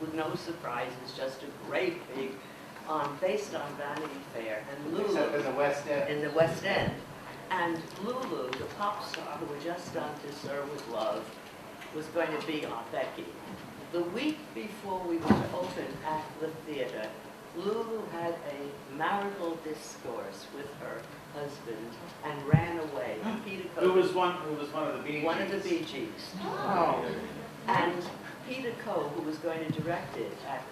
with no surprises, just a great big, based on Vanity Fair. And Lulu, except in the West End. in the West End. And Lulu, the pop star who had just done To Sir With Love, was going to be our Becky. The week before we were to open at the theater, Lulu had a marital discourse with her husband and ran away. Peter Who was one of the Bee Gees? One of the Bee Gees. Oh. And Peter Coe, who was going to direct it at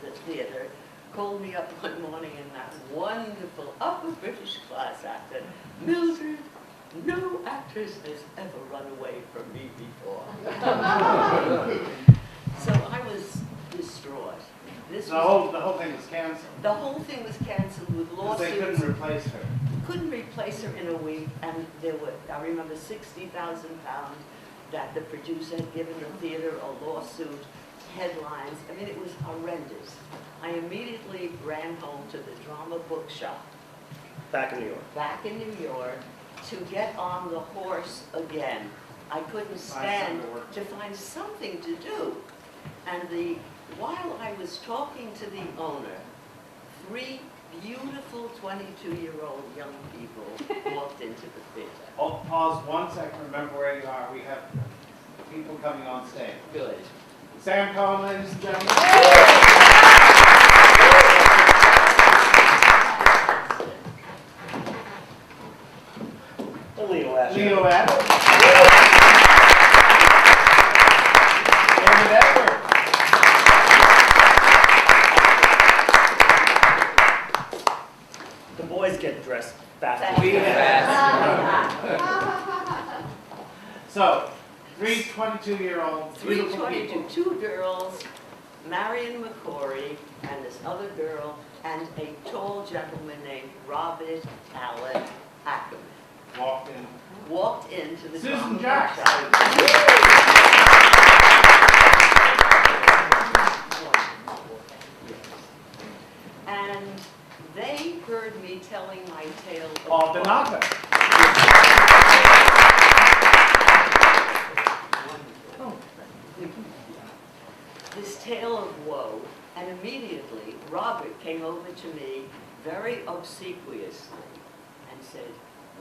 the theater, called me up one morning in that wonderful upper British class accent. Mildred, no actress has ever run away from me before. So I was distraught. The whole thing was canceled. The whole thing was canceled with lawsuits. They couldn't replace her. Couldn't replace her in a week, and there were, I remember, £60,000 that the producer had given the theater, a lawsuit, headlines. I mean, it was horrendous. I immediately ran home to the drama bookshop. Back in New York. Back in New York, to get on the horse again. I couldn't stand to find something to do. And while I was talking to the owner, 3 beautiful 22-year-old young people walked into the theater. Oh, pause 1 second, remember where you are. We have people coming on stage. Good. Sam Cohen, ladies and gentlemen. Leo Asher. Leo Asher. David Edward. The boys get dressed fast. Thank you. So, 3 22-year-old beautiful people. 2 girls, Marion McCory, and this other girl, and a tall gentleman named Robert Allen Ackerman. Walked into the Susan drama Jackson. workshop. And they heard me telling my tale Paul Donato. This tale of woe, and immediately Robert came over to me very obsequiously and said,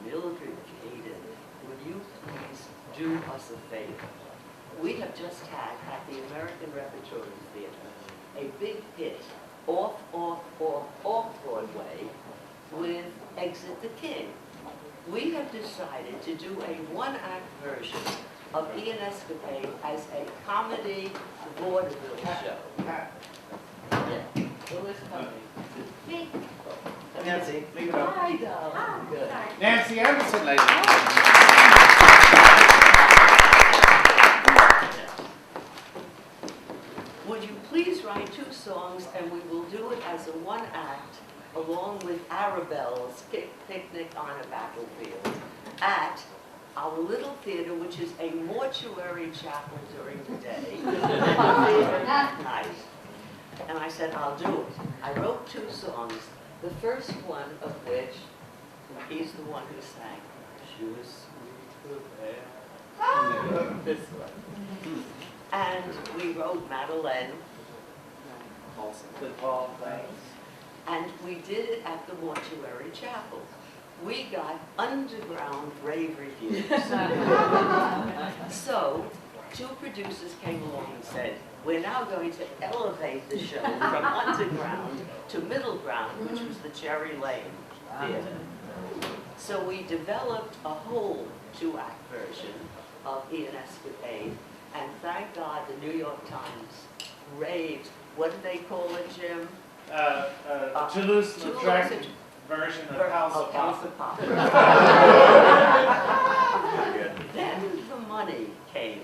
Mildred Kayden, will you please do us a favor? We have just had at the American Repertory Theater a big hit, off Broadway with Exit the King. We have decided to do a 1-act version of Ionescopade as a comedy vaudeville show. Yeah. Who is coming? Me. Nancy, leave it up. Hi, darling. Good. Nancy Anderson, ladies and gentlemen. Would you please write 2 songs, and we will do it as a 1-act, along with Arabelle's Picnic on a Battlefield, at our little theater, which is a mortuary chapel during the day, and a theater at night. And I said, I'll do it. I wrote 2 songs, the first one of which, he's the one who sang, Je suis prêt. This one. And we wrote Madeleine. Good Paul, thanks. And we did it at the mortuary chapel. We got underground rave reviews. So 2 producers came along and said, we're now going to elevate the show from underground to middle ground, which was the Cherry Lane Theater. So we developed a whole 2-act version of Ionescopade, and thank God the New York Times raved. What did they call it, Jim? Toulouse-Lautrec version of House of Pop. Then the money came,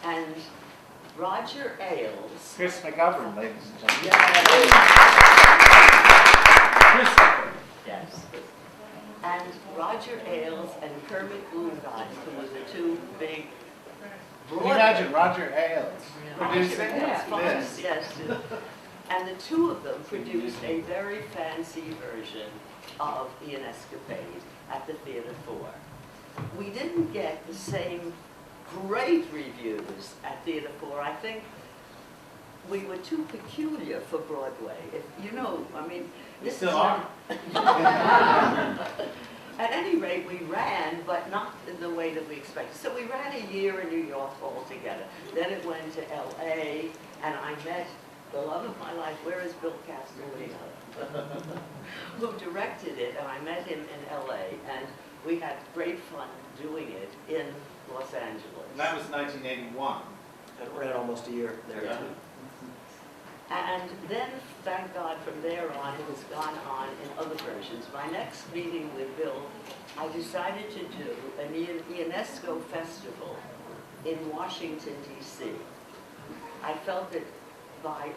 and Roger Ailes. Chris McGovern, ladies and gentlemen. Yes. And Roger Ailes and Kermit Blumgeist, who were the 2 big. Can you imagine Roger Ailes producing Yes, this? yes. And the 2 of them produced a very fancy version of Ionescopade at the Theater 4. We didn't get the same great reviews at Theater 4. I think we were too peculiar for Broadway. If, you know, I mean, We this still is are. At any rate, we ran, but not in the way that we expected. So we ran a year in New York altogether. Then it went to L.A., and I met the love of my life. Where is Bill Castellino? Who directed it, and I met him in L.A., and we had great fun doing it in Los Angeles. And that was 1981. It ran almost a year there, Yeah. too. And then, thank God, from there on, it has gone on in other versions. My next meeting with Bill, I decided to do an Ionesco festival in Washington, D.C. I felt that by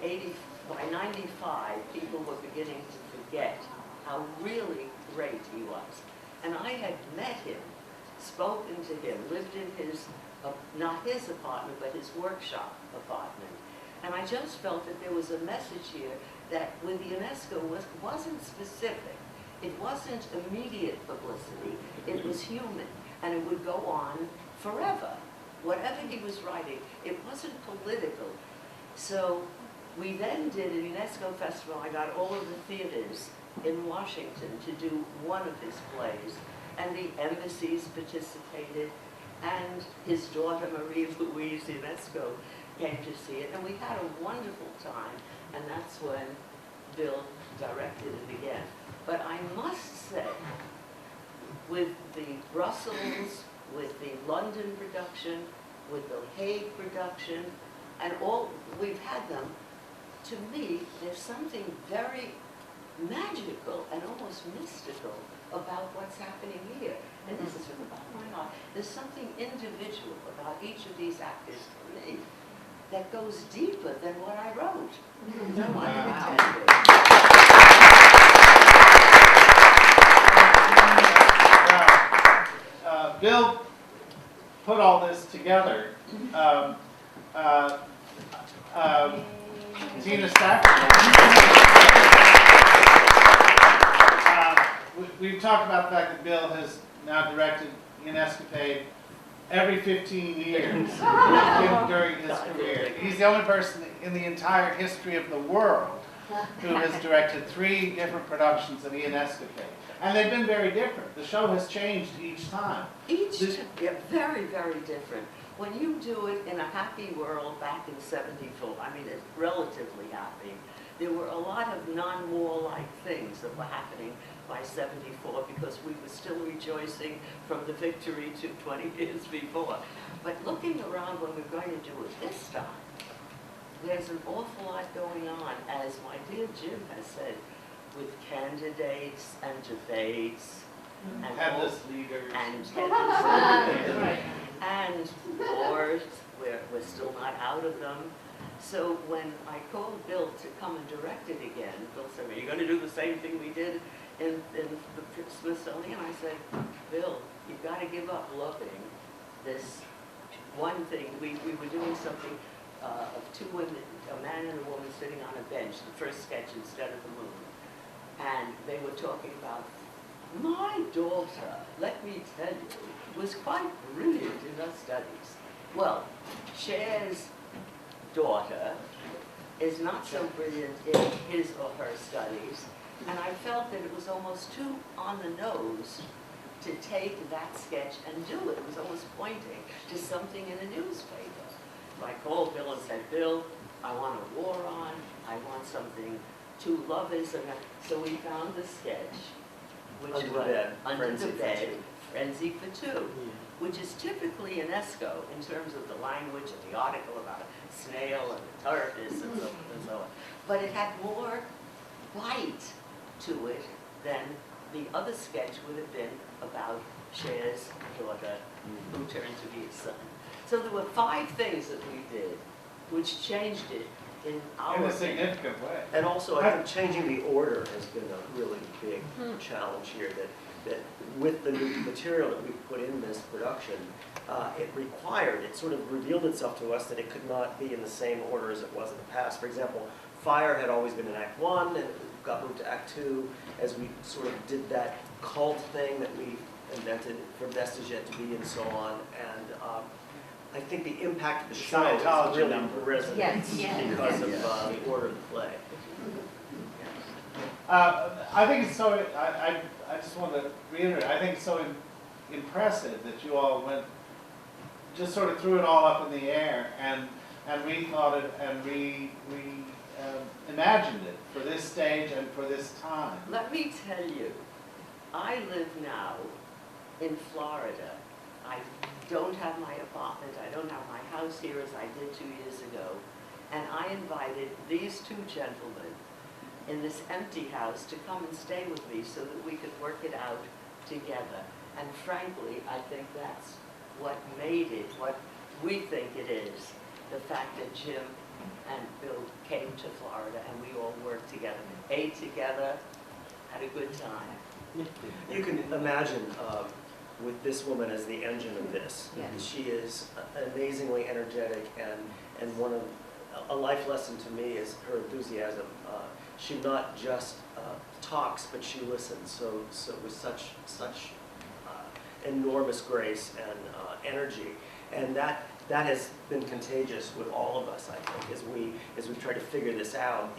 95, people were beginning to forget how really great he was. And I had met him, spoken to him, lived in his, not his apartment, but his workshop apartment. And I just felt that there was a message here that with Ionesco wasn't specific. It wasn't immediate publicity. It was human, and it would go on forever. Whatever he was writing, it wasn't political. So we then did an Ionesco festival. I got all of the theaters in Washington to do one of his plays, and the embassies participated, and his daughter Marie Louise Ionesco came to see it, and we had a wonderful time, and that's when Bill directed it again. But I must say, with the Brussels, with the London production, with the Hague production, and all, we've had them, to me, there's something very magical and almost mystical about what's happening here. And this is from the bottom of my heart. There's something individual about each of these actors, for me, that goes deeper than what I wrote. No one intended. Bill put all this together. Tina Stafford. We've talked about the fact that Bill has now directed Ionescopade every 15 years during his career. He's the only person in the entire history of the world who has directed 3 different productions of Ionescopade. And they've been very different. The show has changed each time. Yeah, very, very different. When you do it in a happy world back in '74, I mean, it's relatively happy, there were a lot of non-war-like things that were happening by '74 because we were still rejoicing from the victory to 20 years before. But looking around when we're going to do it this time, there's an awful lot going on, as my dear Jim has said, with candidates and debates and Headless leaders. And wars, we're still not out of them. So when I called Bill to come and direct it again, Bill said, "Are you going to do the same thing we did in the Smithsonian?" I said, "Bill, you've got to give up loving this one thing." We were doing something of 2 women, a man and a woman sitting on a bench, the first sketch instead of the moon. And they were talking about, my daughter, let me tell you, was quite brilliant in her studies. Well, Cher's daughter is not so brilliant in his or her studies, and I felt that it was almost too on the nose to take that sketch and do it. It was almost pointing to something in a newspaper. So I called Bill and said, "Bill, I want a war on, I want something, 2 lovers," and so we found the sketch, which Under the was Bed, Under Frenzy the for Bed, Two. Frenzy for 2, which is typically Ionesco in terms of the language and the article about a snail and the tortoise and so on and so on. But it had more bite to it than the other sketch would have been about Cher's daughter, who turned to be his son. So there were 5 things that we did, which changed it in our In a opinion. significant way. And also, I think changing the order has been a really big challenge here, that with the new material that we put in this production, it sort of revealed itself to us that it could not be in the same order as it was in the past. For example, Fire had always been in Act 1, and it got moved to Act 2, as we sort of did that cult thing that we invented for Best Is Yet to Be and so on. And I think the impact of the show Scientology is really number. resonates Yes, yes, because yes. of the order of the play. I think it's so, I just want to reiterate, I think it's so impressive that you all went, just sort of threw it all up in the air and rethought it and imagined it for this stage and for this time. Let me tell you, I live now in Florida. I don't have my apartment, I don't have my house here as I did 2 years ago. And I invited these two gentlemen in this empty house to come and stay with me so that we could work it out together. And frankly, I think that's what made it, what we think it is, the fact that Jim and Bill came to Florida and we all worked together, ate together, had a good time. You can imagine with this woman as the engine of this. Yes. She is amazingly energetic, and one of a life lesson to me is her enthusiasm. She not just talks, but she listens. So with such enormous grace and energy, and that has been contagious with all of us. I think as we try to figure this out,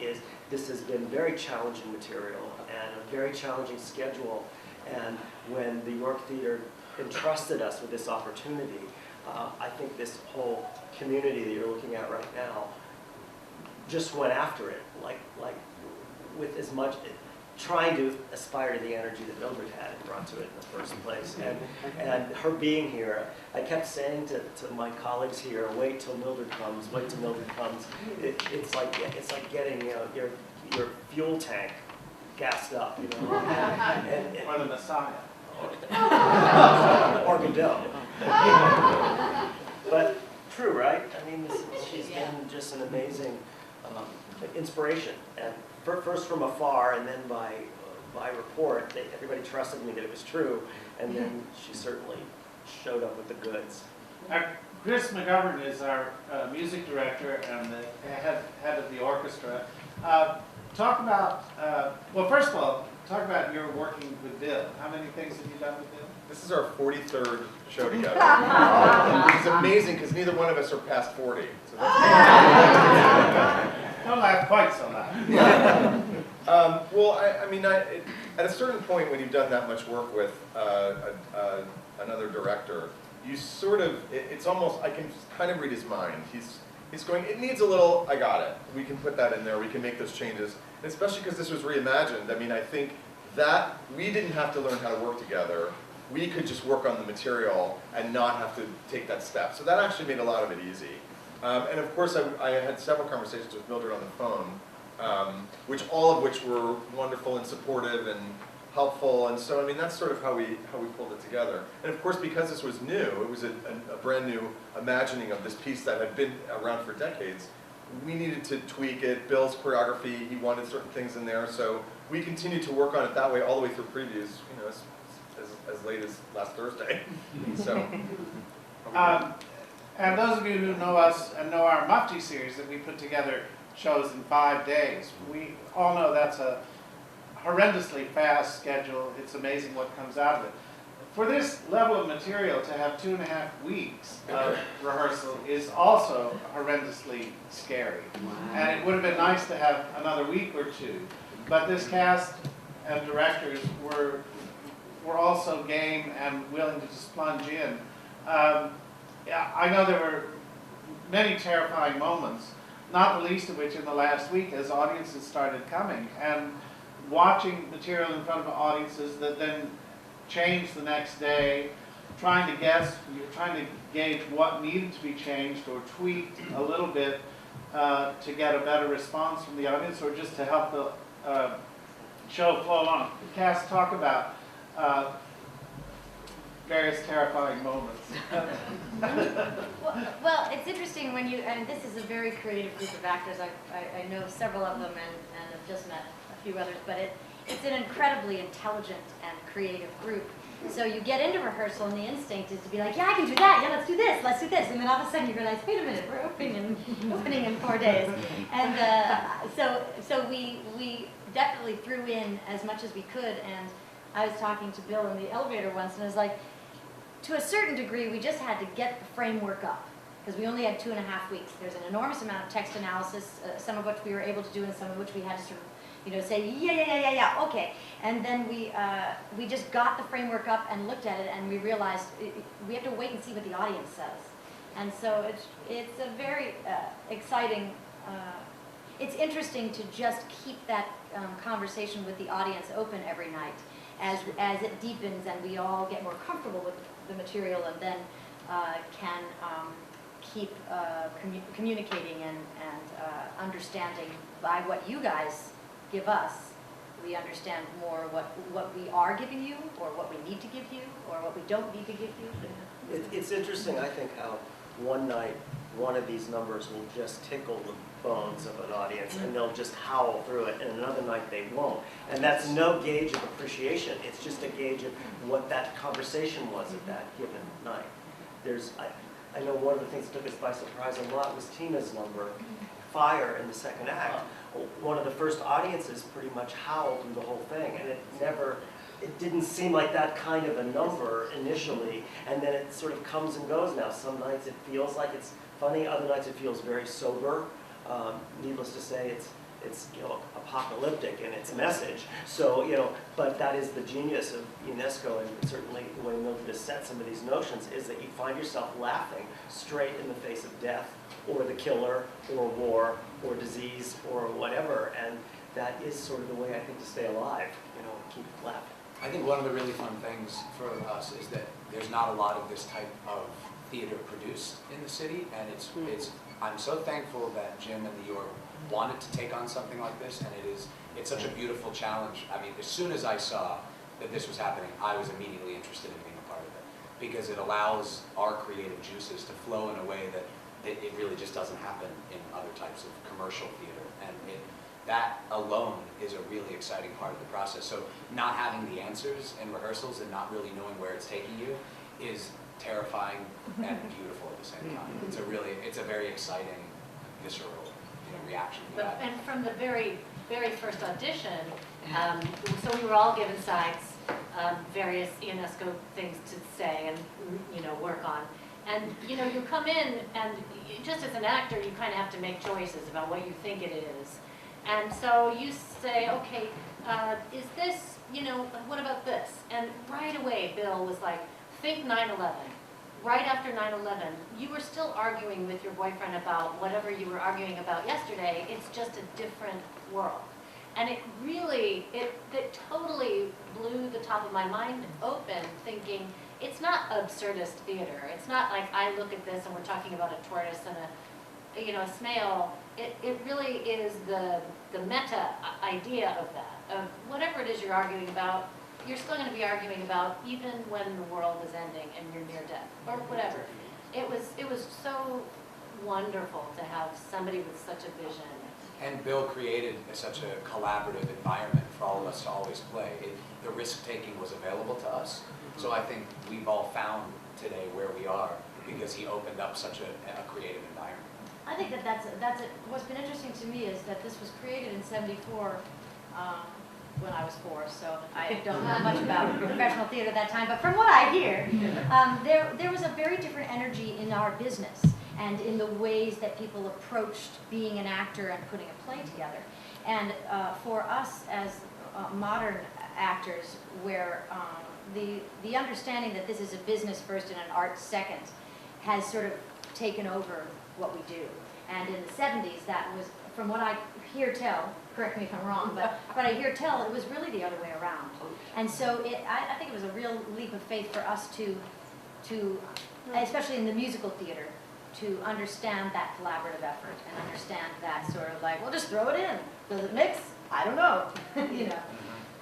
this has been very challenging material and a very challenging schedule. And when the York Theater entrusted us with this opportunity, I think this whole community that you're looking at right now just went after it, like with as much, trying to aspire to the energy that Mildred had and brought to it in the first place. And her being here, I kept saying to my colleagues here, wait till Mildred comes, wait till Mildred comes. It's like getting your fuel tank gassed up, you know. Or the Messiah. Or Godot. But true, right? I mean, she's been just an amazing inspiration. And first from afar, and then by report, everybody trusted me that it was true. And then she certainly showed up with the goods. Chris McGovern is our music director and the head of the orchestra. Talk about, well, first of all, talk about your working with Bill. How many things have you done with Bill? This is our 43rd show together. It's amazing because neither one of us are past 40. So that's Don't laugh quite so loud. well, I mean, at a certain point when you've done that much work with another director, you sort of, it's almost, I can kind of read his mind. He's going, it needs a little, I got it. We can put that in there, we can make those changes. And especially because this was reimagined, I mean, I think that we didn't have to learn how to work together. We could just work on the material and not have to take that step. So that actually made a lot of it easy. And of course, I had several conversations with Mildred on the phone, all of which were wonderful and supportive and helpful. And so, I mean, that's sort of how we pulled it together. And of course, because this was new, it was a brand new imagining of this piece that had been around for decades. We needed to tweak it. Bill's choreography, he wanted certain things in there. So we continued to work on it that way all the way through previews, you know, as late as last Thursday. So. And those of you who know us and know our Mufti series that we put together shows in 5 days, we all know that's a horrendously fast schedule. It's amazing what comes out of it. For this level of material, to have 2.5 weeks of rehearsal is also horrendously scary. Wow. And it would have been nice to have another week or two. But this cast and directors were also game and willing to just plunge in. Yeah, I know there were many terrifying moments, not the least of which in the last week as audiences started coming. And watching material in front of audiences that then changed the next day, trying to gauge what needed to be changed or tweaked a little bit to get a better response from the audience or just to help the show flow on. Cass, talk about various terrifying moments. Well, it's interesting when and this is a very creative group of actors. I know several of them and have just met a few others, but it's an incredibly intelligent and creative group. So you get into rehearsal and the instinct is to be like, yeah, I can do that, yeah, let's do this. And then all of a sudden you realize, wait a minute, we're opening in 4 days. And so we definitely threw in as much as we could. And I was talking to Bill in the elevator once and I was like, to a certain degree, we just had to get the framework up. because we only had 2.5 weeks. There's an enormous amount of text analysis, some of which we were able to do and some of which we had to sort of, say, yeah, okay. And then we just got the framework up and looked at it, and we realized we have to wait and see what the audience says. And so it's a very exciting, it's interesting to just keep that conversation with the audience open every night as it deepens and we all get more comfortable with the material, and then can keep communicating and understanding by what you guys give us. We understand more what we are giving you, or what we need to give you, or what we don't need to give you. It's interesting, I think, how one night one of these numbers will just tickle the bones of an audience and they'll just howl through it, and another night they won't. And that's no gauge of appreciation. It's just a gauge of what that conversation was at that given night. I know one of the things that took us by surprise a lot was Tina's number, Fire, in the second act. One of the first audiences pretty much howled through the whole thing, and it didn't seem like that kind of a number initially, and then it sort of comes and goes now. Some nights it feels like it's funny, other nights it feels very sober. Needless to say, it's apocalyptic in its message. So but that is the genius of UNESCO, and certainly the way Mildred has set some of these notions is that you find yourself laughing straight in the face of death, or the killer, or war, or disease, or whatever, and that is sort of the way I think to stay alive. Keep laughing. I think one of the really fun things for us is that there's not a lot of this type of theater produced in the city, and I'm so thankful that Jim and the York wanted to take on something like this, and it's such a beautiful challenge. I mean, as soon as I saw that this was happening, I was immediately interested in being a part of it, because it allows our creative juices to flow in a way that it really just doesn't happen in other types of commercial theater, and that alone is a really exciting part of the process. So not having the answers in rehearsals and not really knowing where it's taking you is terrifying and beautiful at the same time. It's a very exciting, visceral reaction. And from the very, very first audition, so we were all given sides, various UNESCO things to say and work on. And you come in, and just as an actor, you kind of have to make choices about what you think it is. And so you say, okay, is this, what about this? And right away, Bill was like, think 9/11. Right after 9/11, you were still arguing with your boyfriend about whatever you were arguing about yesterday. It's just a different world. And it really, it totally blew the top of my mind open, thinking, it's not absurdist theater. It's not like I look at this and we're talking about a tortoise and a snail. It really is the meta idea of that, of whatever it is you're arguing about, you're still going to be arguing about even when the world is ending and you're near death, or whatever. It was so wonderful to have somebody with such a vision. And Bill created such a collaborative environment for all of us to always play. The risk-taking was available to us. So I think we've all found today where we are because he opened up such a creative environment. I think that's it. What's been interesting to me is that this was created in '74 when I was 4, so I don't know much about professional theater at that time, but from what I hear, there was a very different energy in our business and in the ways that people approached being an actor and putting a play together. And for us as modern actors, where the understanding that this is a business first and an art second has sort of taken over what we do. And in the 70s, that was, from what I hear tell, correct me if I'm wrong, but I hear tell, it was really the other way around. And so I think it was a real leap of faith for us to, especially in the musical theater, to understand that collaborative effort and understand that sort of like, well, just throw it in. Does it mix? I don't know.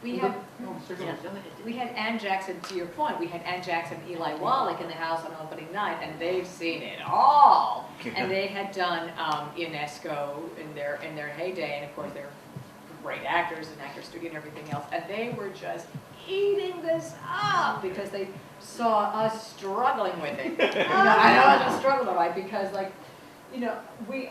We had Ann Jackson, to your point, we had Ann Jackson and Eli Wallach in the house on opening night, and they've seen it all. And they had done Ionesco in their heyday, and of course they're great actors and Actors Studio and everything else, and they were just eating this up because they saw us struggling with it. I know it was a struggle, right? Because we,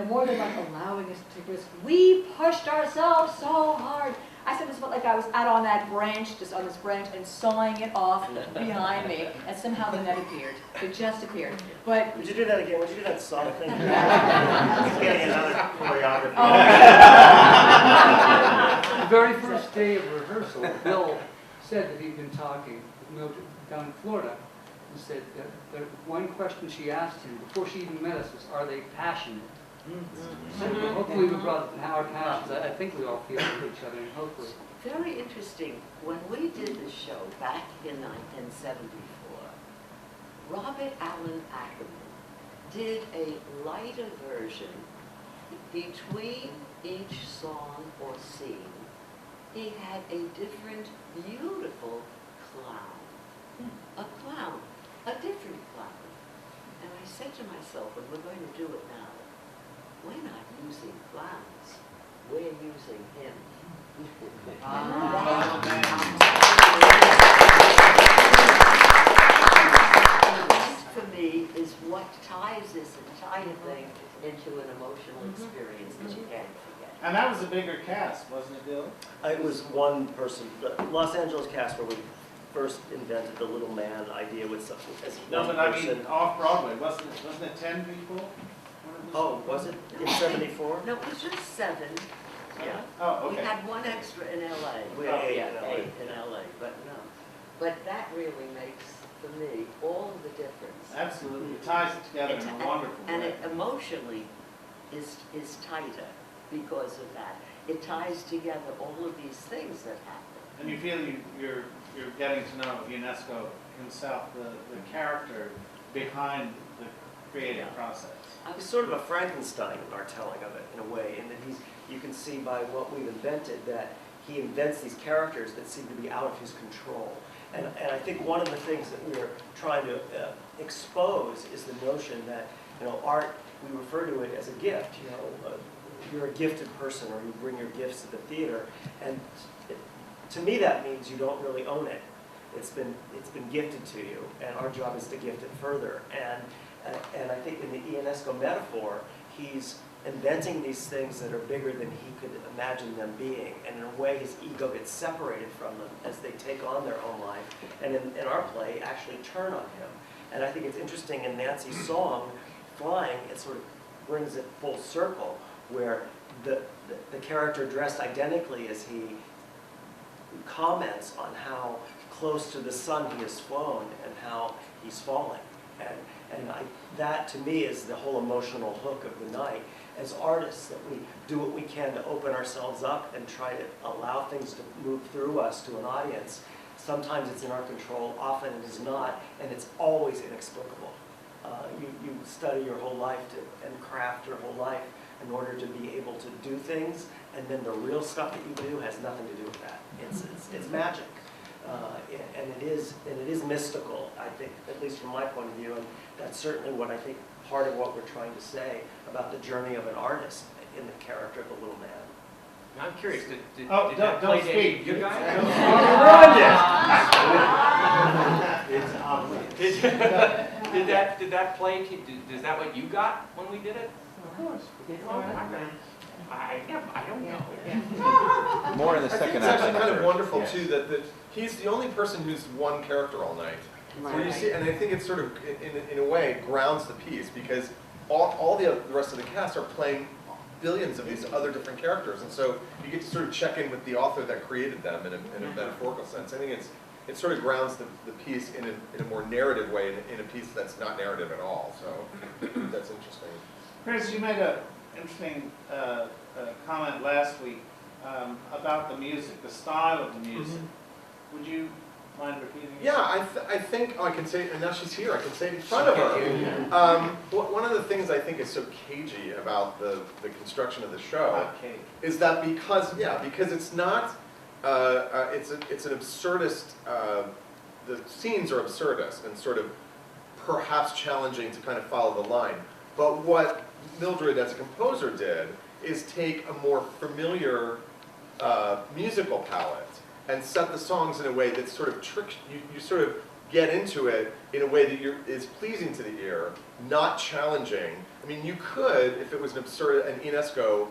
more than like allowing us to take risks, we pushed ourselves so hard. I said, this felt like I was out on that branch, just on this branch, and sawing it off behind me, and somehow the net appeared. It just appeared. But Would you do that again? Would you do that saw thing? He's getting another choreography. The very first day of rehearsal, Bill said that he'd been talking with Mildred down in Florida, and said that the one question she asked him before she even met us was, are they passionate? So hopefully we brought our passions. I think we all feel for each other, and hopefully. Very interesting. When we did the show back in 1974, Robert Allen Ackerman did a lighter version between each song or scene. He had a different, beautiful clown. A clown, a different clown. And I said to myself, when we're going to do it now, we're not using clowns, we're using him. That for me is what ties this entire thing into an emotional experience that you can't forget. And that was a bigger cast, wasn't it, Bill? It was one person, the Los Angeles cast where we first invented the little man idea with such as No, one but I person. mean, off-Broadway, wasn't it 10 people? Oh, was it in '74? No, it was just 7. Yeah. Oh, We okay. had one extra in LA. We had 8 Yeah, in LA. 8 in LA, but no. But that really makes, for me, all the difference. Absolutely, it ties it together in a wonderful And way. it emotionally is tighter because of that. It ties together all of these things that happen. And you feel you're getting to know Ionesco himself, the character behind the creative process. He's sort of a Frankenstein in our telling of it, in a way, in that you can see by what we've invented that he invents these characters that seem to be out of his control. And I think one of the things that we're trying to expose is the notion that, art, we refer to it as a gift. You're a gifted person, or you bring your gifts to the theater, and to me that means you don't really own it. It's been gifted to you, and our job is to gift it further. And I think in the Ionesco metaphor, he's inventing these things that are bigger than he could imagine them being. And in a way, his ego gets separated from them as they take on their own life. And in our play, actually turn on him. And I think it's interesting in Nancy's song, Flying, it sort of brings it full circle, where the character dressed identically as he comments on how close to the sun he has flown and how he's falling. And that, to me, is the whole emotional hook of the night. As artists, that we do what we can to open ourselves up and try to allow things to move through us to an audience. Sometimes it's in our control, often it is not, and it's always inexplicable. You study your whole life and craft your whole life in order to be able to do things, and then the real stuff that you do has nothing to do with that. It's magic. And it is mystical, I think, at least from my point of view, and that's certainly what I think part of what we're trying to say about the journey of an artist in the character of the little man. I'm curious, did Oh, that don't play any speak. you guys? Did that play, is that what you got when we did it? Of course. I don't know. More in the second act. It's actually kind of wonderful Yeah. too that he's the only person who's one character all night. Where you see, and I think it sort of, in a way, grounds the piece because all the rest of the cast are playing billions of these other different characters, and so you get to sort of check in with the author that created them in a metaphorical sense. I think it sort of grounds the piece in a more narrative way in a piece that's not narrative at all. So that's interesting. Chris, you made an interesting comment last week about the music, the style of the music. Would you mind repeating it? Yeah, I think, I can say, and now she's here, I can say it in front of her. One of the things I think is so cagey about the construction of the show is that because it's not, it's an absurdist, the scenes are absurdist and sort of perhaps challenging to kind of follow the line. But what Mildred as a composer did is take a more familiar musical palette and set the songs in a way that sort of tricks you. You sort of get into it in a way that is pleasing to the ear, not challenging. I mean, you could, if it was an Ionesco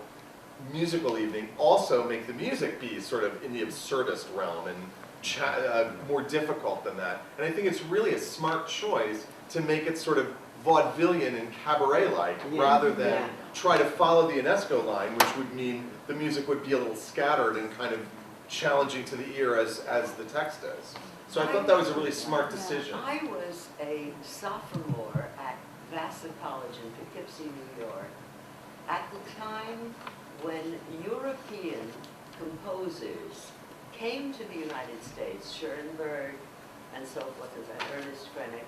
musical evening, also make the music be sort of in the absurdist realm and more difficult than that. And I think it's really a smart choice to make it sort of vaudevillian and cabaret-like, rather than try to follow the Ionesco line, which would mean the music would be a little scattered and kind of challenging to the ear as the text is. So I thought that was a really smart decision. I was a sophomore at Vassar College in Poughkeepsie, New York, at the time when European composers came to the United States, Schoenberg and so forth, as that Ernest Krennic,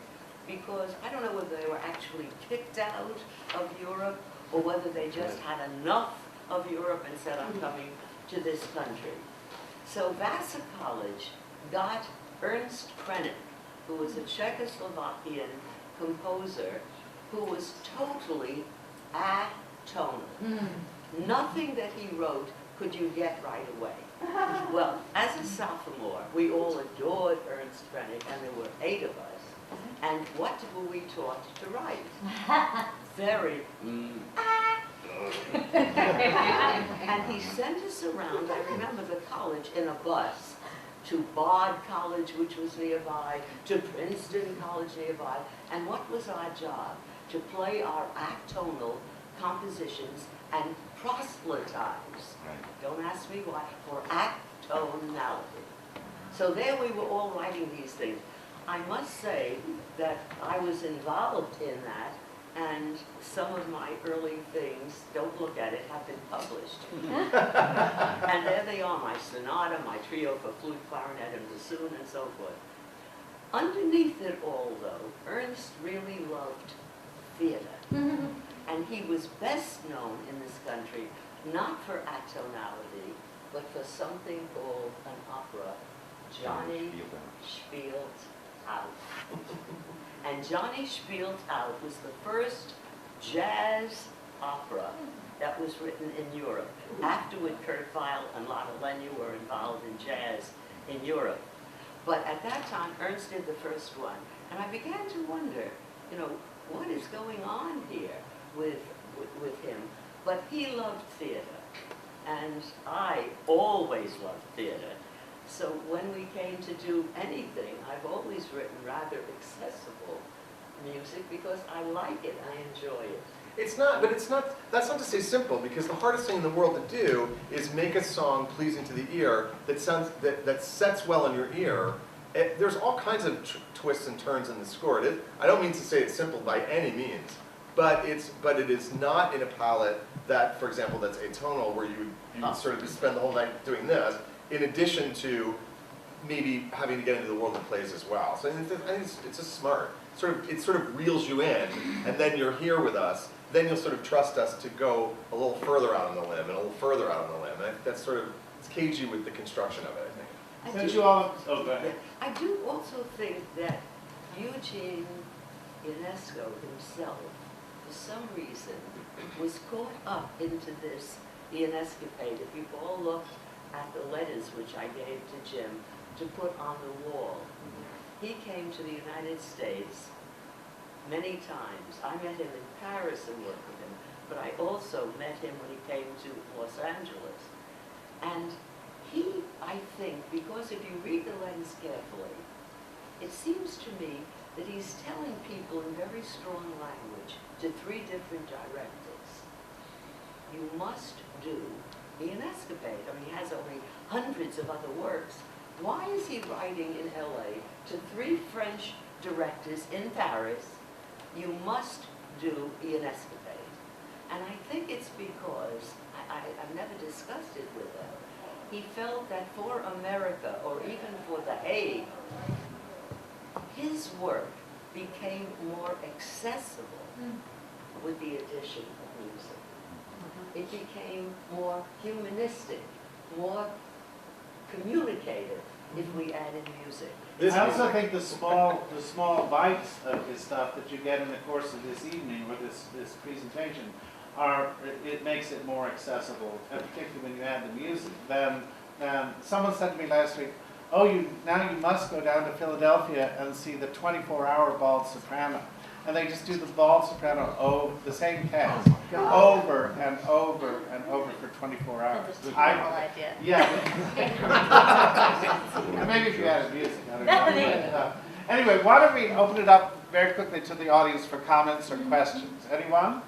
because I don't know whether they were actually kicked out of Europe or whether they just had enough of Europe and said, I'm coming to this country. So Vassar College got Ernst Krennic, who was a Czechoslovakian composer who was totally atonal. Nothing that he wrote could you get right away. Well, as a sophomore, we all adored Ernst Krennic, and there were 8 of us. And what were we taught to write? Very, And he sent us around, I remember the college, in a bus, to Bard College, which was nearby, to Princeton College nearby. And what was our job? To play our atonal compositions and proselytize. Don't ask me why, for atonality. So there we were all writing these things. I must say that I was involved in that, and some of my early things, don't look at it, have been published. And there they are, my sonata, my trio for flute, clarinet, and bassoon, and so forth. Underneath it all, though, Ernst really loved theater. And he was best known in this country, not for atonality, but for something called an opera, Johnny Spielt Out. And Johnny Spielt Out was the first jazz opera that was written in Europe. Afterward, Kurt Weill and Lotte Lenya were involved in jazz in Europe. But at that time, Ernst did the first one. And I began to wonder, you know, what is going on here with him? But he loved theater. And I always loved theater. So when we came to do anything, I've always written rather accessible music because I like it, I enjoy it. It's not, but it's not, that's not to say simple, because the hardest thing in the world to do is make a song pleasing to the ear that sounds, that sets well in your ear. There's all kinds of twists and turns in the score. I don't mean to say it's simple by any means, but it is not in a palette that, for example, that's atonal, where you sort of spend the whole night doing this, in addition to maybe having to get into the world of plays as well. So I think it's just smart. It sort of reels you in, and then you're here with us. Then you'll sort of trust us to go a little further out on the limb and a little further out on the limb. And that's sort of, it's cagey with the construction of it, I think. Since you all, oh, go ahead. I do also think that Eugene Ionesco himself, for some reason, was caught up into this Ionescopade. If you've all looked at the letters which I gave to Jim to put on the wall, he came to the United States many times. I met him in Paris and worked with him, but I also met him when he came to Los Angeles. And he, I think, because if you read the letters carefully, it seems to me that he's telling people in very strong language to 3 different directives. You must do the Ionescopade. I mean, he has only hundreds of other works. Why is he writing in LA to 3 French directors in Paris, you must do Ionescopade? And I think it's because, I've never discussed it with him, he felt that for America, or even for The Hague, his work became more accessible with the addition of music. It became more humanistic, more communicative if we added music. I also think the small bites of his stuff that you get in the course of this evening or this presentation it makes it more accessible, and particularly when you add the music. Then someone said to me last week, "Oh, now you must go down to Philadelphia and see the 24-hour bald soprano." and they just do the bald soprano over the same cast over and over and over for 24 hours. That's a terrible idea. Yeah. Maybe if you added music, I don't know. Anyway, why don't we open it up very quickly to the audience for comments or questions? Anyone?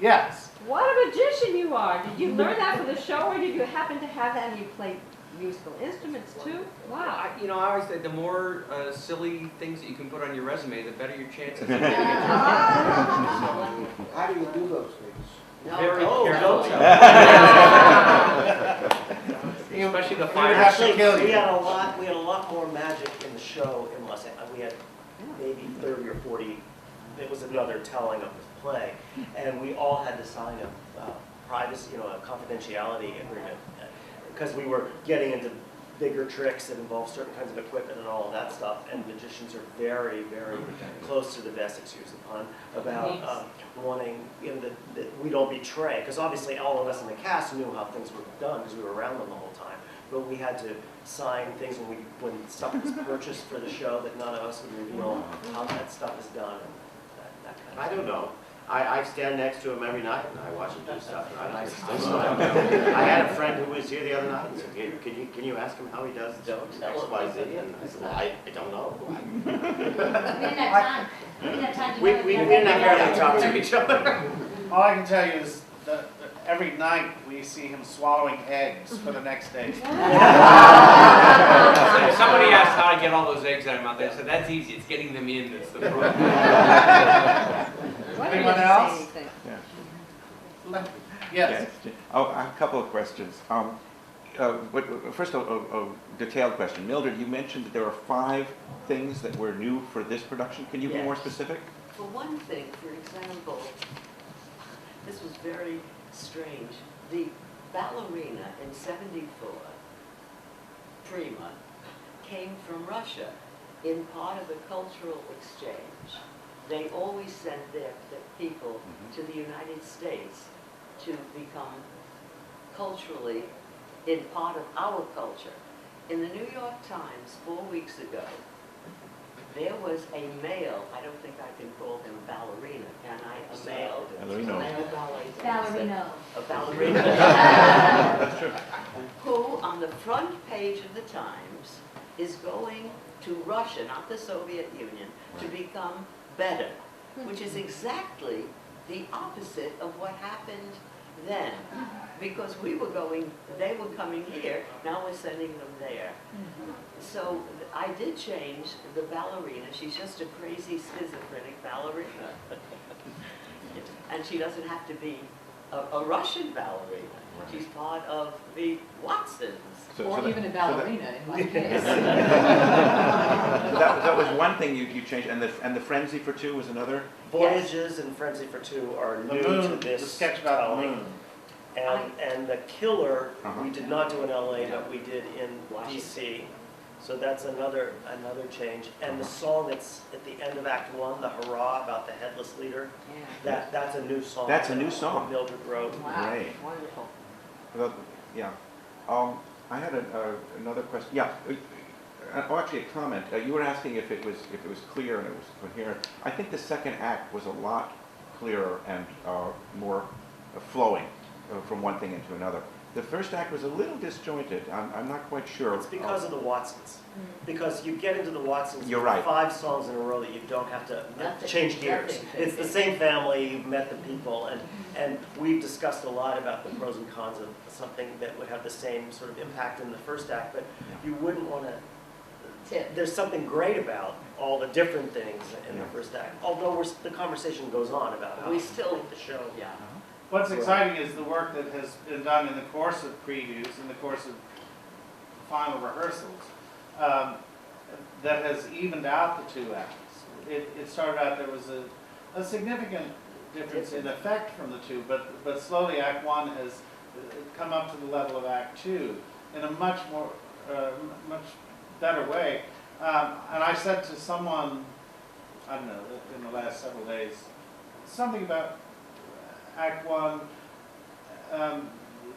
Yes. What a magician you are. Did you learn that for the show, or did you happen to have that and you played musical instruments too? Wow. I always say the more silly things that you can put on your resume, the better your chances of getting a job. How do you do those things? Very Oh, carefully. Especially the fire. have to kill you. We had a lot more magic in the show in Los Angeles. We had maybe 30 or 40. It was another telling of the play, and we all had to sign a privacy, a confidentiality agreement, because we were getting into bigger tricks that involve certain kinds of equipment and all of that stuff. And magicians are very, very close to the vest, excuse the pun, about wanting that we don't betray. Because obviously all of us in the cast knew how things were done because we were around them the whole time. But we had to sign things when stuff was purchased for the show that none of us would reveal how that stuff is done. And that kind of I don't know. I stand next to him every night and I watch him do stuff. And I smile. I had a friend who was here the other night and said, can you ask him how he does X, Y, Z? And I said, well, I don't know. We didn't have time. We didn't have time to We know didn't have barely talk to each other. All I can tell you is that every night we see him swallowing eggs for the next day. Somebody asked how I get all those eggs out of my mouth. I said, that's easy. It's getting them in that's the problem. Anyone else? Yes. Oh, a couple of questions. First, a detailed question. Mildred, you mentioned that there are 5 things that were new for this production. Can you be more specific? For one thing, for example, this was very strange. The ballerina in '74, Prima, came from Russia in part of a cultural exchange. They always sent their people to the United States to become culturally in part of our culture. In the New York Times 4 weeks ago, there was a male, I don't think I can call him ballerina, can I? A male. Ballerino. Male ballet Ballerino. A ballerina. Who, on the front page of the Times, is going to Russia, not the Soviet Union, to become better, which is exactly the opposite of what happened then. Because we were going, they were coming here, now we're sending them there. So I did change the ballerina. She's just a crazy schizophrenic ballerina. And she doesn't have to be a Russian ballerina. She's part of the Watsons. Or even a ballerina in my case. That was one thing you changed, and the Frenzy for 2 was another? Voyages and Frenzy for 2 are new to this the sketch about the moon. And the Killer, we did not do in LA, but we did in DC. So that's another change. And the song that's at the end of Act 1, the hurrah about the headless leader, that's a new song. That's a new song. Mildred wrote. Wow, Great. wonderful. Yeah. I had another question. Yeah. Actually, a comment. You were asking if it was clear and it was coherent. I think the second act was a lot clearer and more flowing from one thing into another. The first act was a little disjointed. I'm not quite sure. It's because of the Watsons. Because you get into the Watsons You're with right. 5 songs in a row that you don't have to Nothing- change gears. nothing. It's the same family, you've met the people, and we've discussed a lot about the pros and cons of something that would have the same sort of impact in the first act, but you wouldn't want to, there's something great about all the different things in the first act, although the conversation goes on about how We to still, make the show. yeah. What's exciting is the work that has been done in the course of previews, in the course of final rehearsals, that has evened out the 2 acts. It started out, there was a significant difference in effect from the 2, but slowly Act 1 has come up to the level of Act 2 in a much better way. And I said to someone, I don't know, in the last several days, something about Act 1,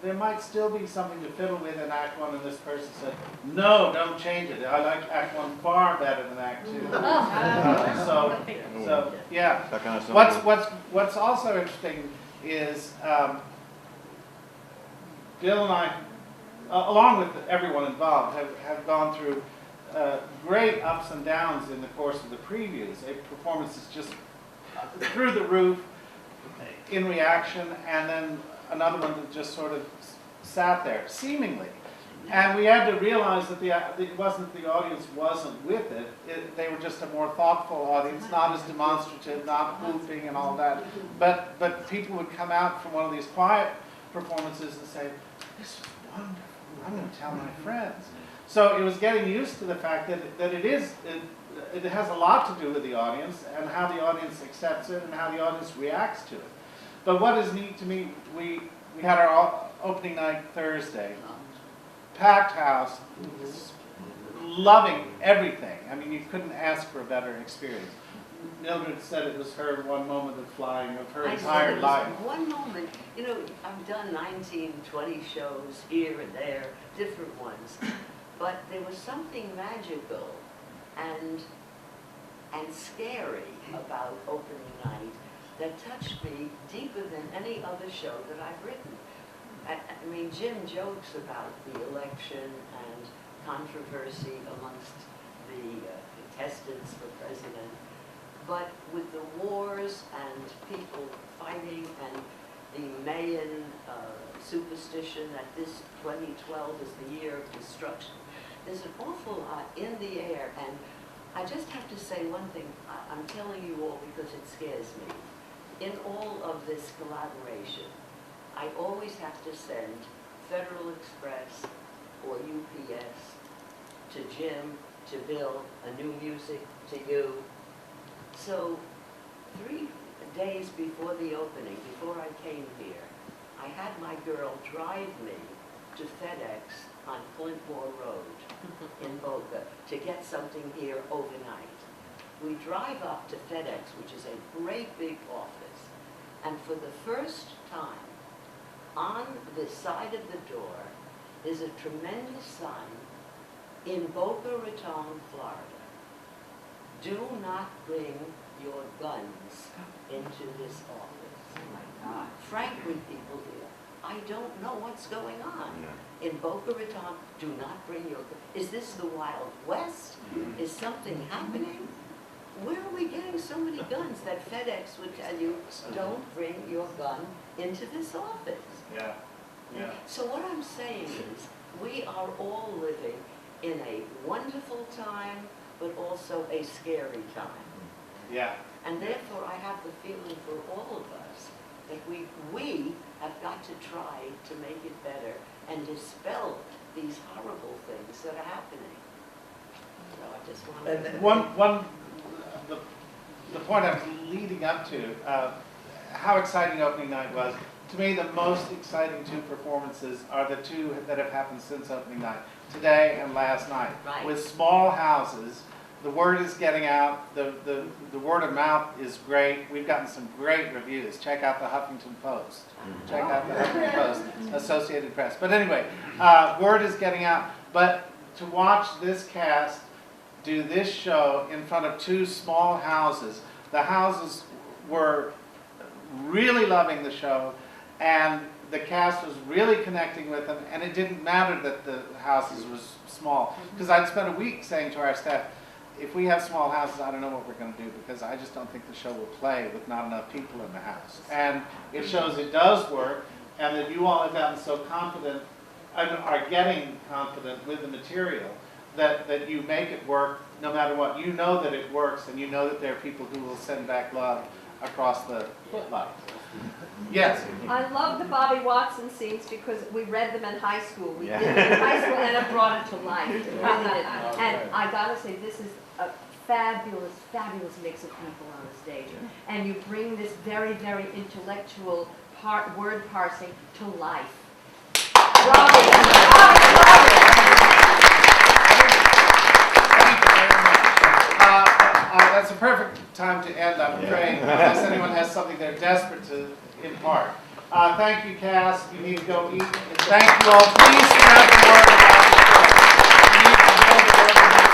there might still be something to fiddle with in Act One, and this person said, no, don't change it. I like Act One far better than Act Two. So yeah. That kind of stuff. What's also interesting is Bill and I, along with everyone involved, have gone through great ups and downs in the course of the previews. A performance is just through the roof in reaction, and then another one that just sort of sat there, seemingly. And we had to realize that the audience wasn't with it. They were just a more thoughtful audience, not as demonstrative, not whooping and all that. But people would come out from one of these quiet performances and say, this is wonderful, I'm going to tell my friends. So it was getting used to the fact that it has a lot to do with the audience and how the audience accepts it and how the audience reacts to it. But what is neat to me, we had our opening night Thursday, packed house, loving everything. I mean, you couldn't ask for a better experience. Mildred said it was her one moment of flying of her entire life. One moment, you know, I've done 19, 20 shows here and there, different ones, but there was something magical and scary about opening night that touched me deeper than any other show that I've written. I mean, Jim jokes about the election and controversy amongst the contestants for president, but with the wars and people fighting and the Mayan superstition that this 2012 is the year of destruction, there's an awful lot in the air. And I just have to say one thing, I'm telling you all because it scares me. In all of this collaboration, I always have to send Federal Express or UPS to Jim, to Bill, a new music to you. So 3 days before the opening, before I came here, I had my girl drive me to FedEx on Flintmore Road in Boca to get something here overnight. We drive up to FedEx, which is a great big office, and for the first time, on the side of the door is a tremendous sign in Boca Raton, Florida. Do not bring your guns into this office. Oh my God. Frankly, people here, I don't know what's going on. In Boca Raton, do not bring your guns. Is this the Wild West? Is something happening? Where are we getting so many guns that FedEx would tell you, don't bring your gun into this office? Yeah. Yeah. So what I'm saying is, we are all living in a wonderful time, but also a scary time. Yeah. And therefore, I have the feeling for all of us that we have got to try to make it better and dispel these horrible things that are happening. So I just wanted the point I was leading up to, how exciting opening night was. To me, the most exciting 2 performances are the 2 that have happened since opening night, today and last night. Right. With small houses, the word is getting out, the word of mouth is great. We've gotten some great reviews. Check out the Huffington Post. Check out the Huffington Post, Associated Press. But anyway, word is getting out. But to watch this cast do this show in front of 2 small houses, the houses were really loving the show, and the cast was really connecting with them, and it didn't matter that the houses were small. Because I'd spent a week saying to our staff, if we have small houses, I don't know what we're going to do, because I just don't think the show will play with not enough people in the house. And it shows it does work, and that you all have gotten so confident, and are getting confident with the material, that you make it work no matter what. You know that it works, and you know that there are people who will send back love across the footlights. Yes? I love the Bobby Watson scenes because we read them in high school. We did it in high school and it brought it to life. It really did. And I gotta say, this is a fabulous, fabulous mix of people on the stage. And you bring this very, very intellectual word parsing to life. That's a perfect time to end, I'm afraid, unless anyone has something they're desperate to impart. Thank you, Cass. You need to go eat. And thank you all. Please spread the word about the show. We need to build the word.